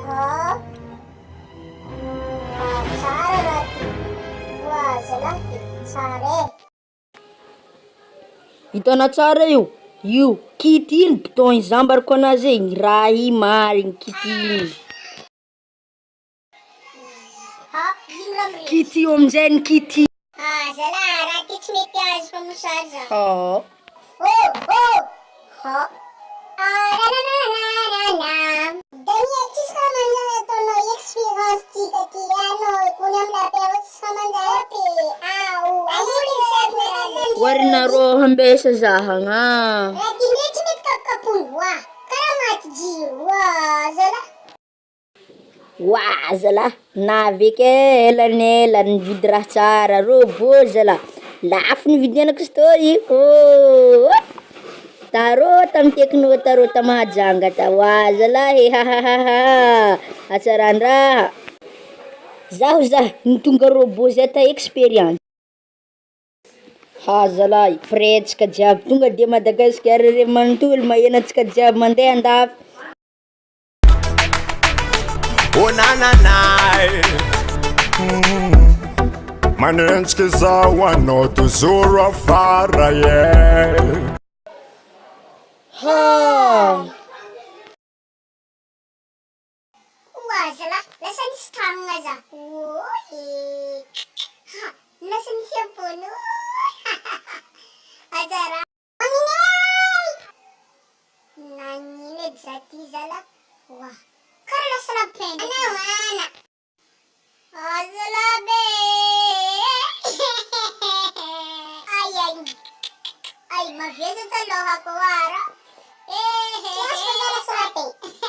Ha? Tsara raty. Wa zalahy tsara e. Hitanao tsara io kity iny bouton izambarako anazy igny raha i marigny kity igny. Ha? Ino raha mirehitra? Kity io amizay ny kity. Zalahy raha ty tsy mety azo mpamosazy za. Oh. Ha? Daniel, tsisy ka manjary ataonao experience tika ty ano kony amin'ny lapeo tsisy ka manjary pe Warinarô hambesa zahagna. Raha ty ndray tsy mety kapokapongo wa. Karaha maty jiro wa zalahy. Wa zalahy, navy elanela nividy raha tsara robot zalahy. Lafo nividianako zto io. Oh. Tarô tamy tekno tarô tamy Mahajanga ta wa zalahy hahaha atsaran-draha. Zaho nitonga robot zay ta experience. Ha zalahy, presque jiaby tonga de Madagasikara re manontolo maheno antsika jiaby mandeha andafy. Oh nananay manentsika zaho anao toujours afara ye. Ha. Wa zalahy, lasa nisy tagnana za. Oy. Lasa nisy ampono. Ajara. Maninay! Nanino edy za ty zalahy. Wa. Karaha lasa lapena. Ana. Zalahy be. Ay, maveza talohako ara. Kiasy fa lasa lapena.